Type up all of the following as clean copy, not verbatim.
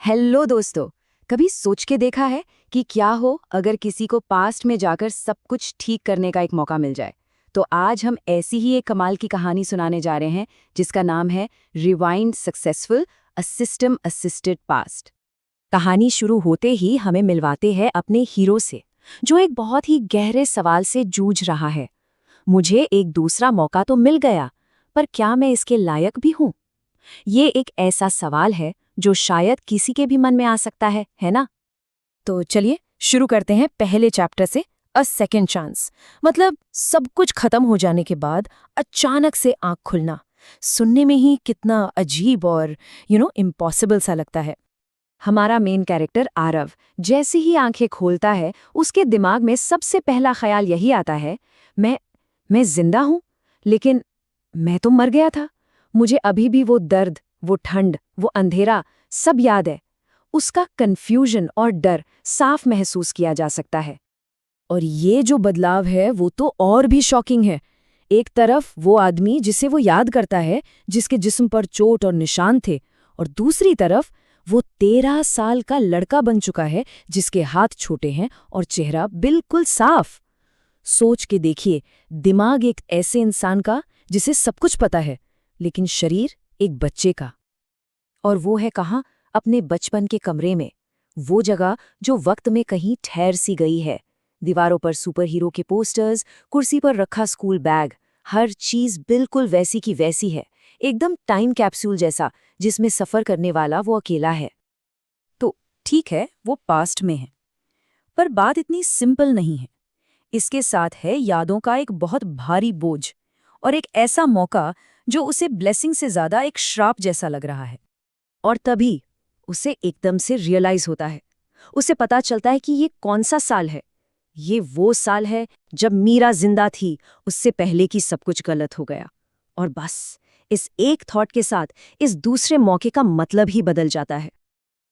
Hello दोस्तों। कभी सोच के देखा है कि क्या हो अगर किसी को पास्ट में जाकर सब कुछ ठीक करने का एक मौका मिल जाए। तो आज हम ऐसी ही एक कमाल की कहानी सुनाने जा रहे हैं जिसका नाम है rewind successful a system assisted past. कहानी शुरू होते ही हमें मिलवाते हैं अपने हीरो से, जो एक बहुत ही गहरे सवाल से जूझ रहा है। मुझे एक दूसरा मौका तो मिल गया, पर क्या मैं इसके लायक भी हूँ? ये एक ऐसा सवाल है जो शायद किसी के भी मन में आ सकता है ना? तो चलिए शुरू करते हैं पहले चैप्टर से, अ सेकेंड चांस। मतलब सब कुछ खत्म हो जाने के बाद अचानक से आंख खुलना। सुनने में ही कितना अजीब और इम्पॉसिबल सा लगता है। हमारा मेन कैरेक्टर आरव जैसे ही आंखें खोलता है, उसके दिमाग में सबसे पहला ख्याल यही आता है, मैं जिंदा हूं, लेकिन मैं तो मर गया था। मुझे अभी भी वो दर्द, वो ठंड, वो अंधेरा सब याद है। उसका कन्फ्यूजन और डर साफ महसूस किया जा सकता है। और ये जो बदलाव है वो तो और भी शॉकिंग है। एक तरफ वो आदमी जिसे वो याद करता है, जिसके जिस्म पर चोट और निशान थे, और दूसरी तरफ वो 13 साल का लड़का बन चुका है, जिसके हाथ छोटे हैं और चेहरा बिल्कुल साफ। सोच के देखिए, दिमाग एक ऐसे इंसान का जिसे सब कुछ पता है, लेकिन शरीर एक बच्चे का। और वो है कहाँ? अपने बचपन के कमरे में। वो जगह जो वक्त में कहीं ठहर सी गई है। दीवारों पर सुपर हीरो के पोस्टर्स, कुर्सी पर रखा स्कूल बैग, हर चीज बिल्कुल वैसी की वैसी है। एकदम टाइम कैप्सूल जैसा, जिसमें सफर करने वाला वो अकेला है। तो ठीक है, वो पास्ट में है, पर बात इतनी सिंपल नहीं है। इसके साथ है यादों का एक बहुत भारी बोझ, और एक ऐसा मौका जो उसे ब्लेसिंग से ज्यादा एक श्राप जैसा लग रहा है। और तभी उसे एकदम से रियलाइज होता है। उसे पता चलता है कि ये कौन सा साल है। ये वो साल है जब मीरा जिंदा थी, उससे पहले की सब कुछ गलत हो गया। और बस इस एक थॉट के साथ इस दूसरे मौके का मतलब ही बदल जाता है।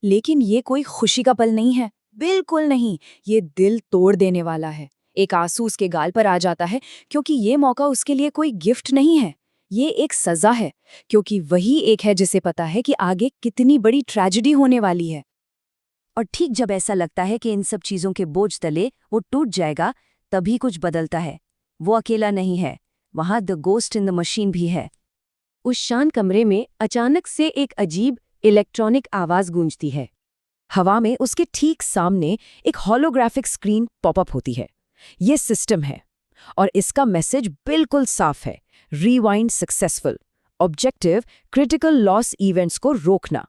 लेकिन ये कोई खुशी का पल नहीं है, बिल्कुल नहीं। ये दिल तोड़ देने वाला है। एक आंसू उसके गाल पर आ जाता है, क्योंकि ये मौका उसके लिए कोई गिफ्ट नहीं है, ये एक सजा है। क्योंकि वही एक है जिसे पता है कि आगे कितनी बड़ी ट्रेजेडी होने वाली है। और ठीक जब ऐसा लगता है कि इन सब चीजों के बोझ तले वो टूट जाएगा, तभी कुछ बदलता है। वो अकेला नहीं है, वहां the ghost in the machine भी है। उस शांत कमरे में अचानक से एक अजीब इलेक्ट्रॉनिक आवाज गूंजती है। हवा में उसके ठीक सामने एक होलोग्राफिक स्क्रीन पॉपअप होती है। ये सिस्टम है, और इसका मैसेज बिल्कुल साफ है, rewind successful. Objective critical loss events को रोकना।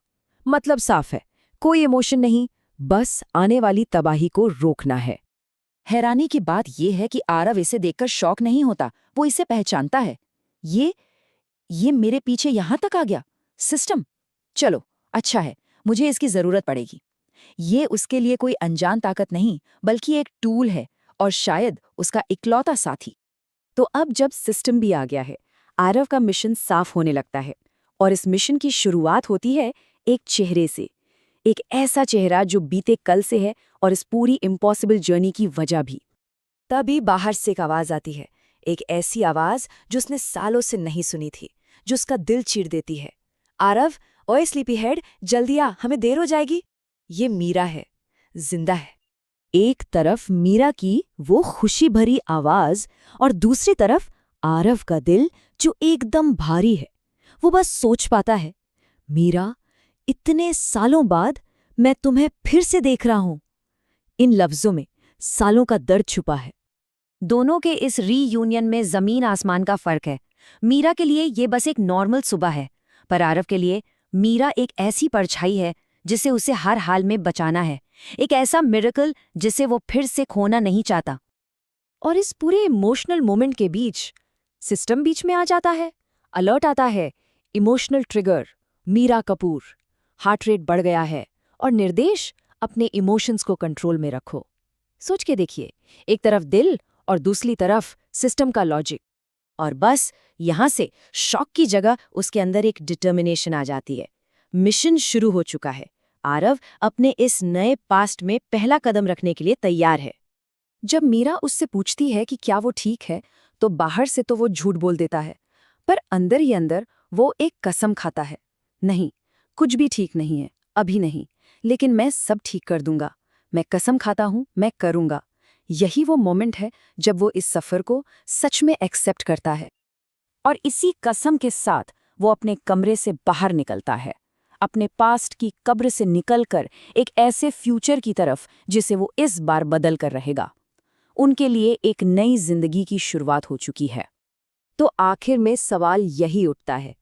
मतलब साफ है, कोई इमोशन नहीं, बस आने वाली तबाही को रोकना है। हैरानी की बात यह है कि आरव इसे देखकर शॉक नहीं होता, वो इसे पहचानता है। ये मेरे पीछे यहां तक आ गया सिस्टम। चलो अच्छा है, मुझे इसकी जरूरत पड़ेगी। ये उसके लिए कोई अनजान ताकत नहीं, बल्कि एक टूल है, और शायद उसका इकलौता साथी। तो अब जब सिस्टम भी आ गया है, आरव का मिशन साफ होने लगता है। और इस मिशन की शुरुआत होती है एक चेहरे से। एक ऐसा चेहरा जो बीते कल से है, और इस पूरी इम्पॉसिबल जर्नी की वजह भी। तभी बाहर से एक आवाज आती है, एक ऐसी आवाज जो उसने सालों से नहीं सुनी थी, जो उसका दिल चीर देती है। आरव, ओए स्लीपी हेड, जल्दी आ, हमें देर हो जाएगी। ये मीरा है, जिंदा है। एक तरफ मीरा की वो खुशी भरी आवाज, और दूसरी तरफ आरव का दिल जो एकदम भारी है। वो बस सोच पाता है, मीरा, इतने सालों बाद मैं तुम्हें फिर से देख रहा हूं। इन लफ्जों में सालों का दर्द छुपा है। दोनों के इस रीयूनियन में जमीन आसमान का फर्क है। मीरा के लिए ये बस एक नॉर्मल सुबह है, पर आरव के लिए मीरा एक ऐसी परछाई है जिसे उसे हर हाल में बचाना है। एक ऐसा मिरेकल जिसे वो फिर से खोना नहीं चाहता। और इस पूरे इमोशनल मोमेंट के बीच सिस्टम बीच में आ जाता है। अलर्ट आता है, emotional trigger, Meera Kapoor, heart rate बढ़ गया है, और निर्देश, अपने इमोशंस को कंट्रोल में रखो। सोच के देखिए, एक तरफ दिल और दूसरी तरफ सिस्टम का लॉजिक। और बस यहां से शॉक की जगह उसके अंदर एक डिटर्मिनेशन आ जाती है। मिशन शुरू हो चुका है। आरव अपने इस नए पास्ट में पहला कदम रखने के लिए तैयार है। जब मीरा उससे पूछती है कि क्या वो ठीक है, तो बाहर से तो वो झूठ बोल देता है, पर अंदर ही अंदर वो एक कसम खाता है, नहीं, कुछ भी ठीक नहीं है, अभी नहीं, लेकिन मैं सब ठीक कर दूंगा। मैं कसम खाता हूं, मैं करूंगा। यही वो मोमेंट है जब वो इस सफ़र को सच में एक्सेप्ट करता है। और इसी कसम के साथ वो अपने कमरे से बाहर निकलता है, अपने पास्ट की कब्र से निकलकर एक ऐसे फ्यूचर की तरफ जिसे वो इस बार बदल कर रहेगा। उनके लिए एक नई जिंदगी की शुरुआत हो चुकी है। तो आखिर में सवाल यही उठता है,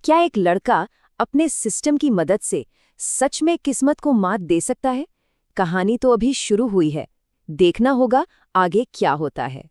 क्या एक लड़का अपने सिस्टम की मदद से सच में किस्मत को मात दे सकता है? कहानी तो अभी शुरू हुई है। देखना होगा आगे क्या होता है।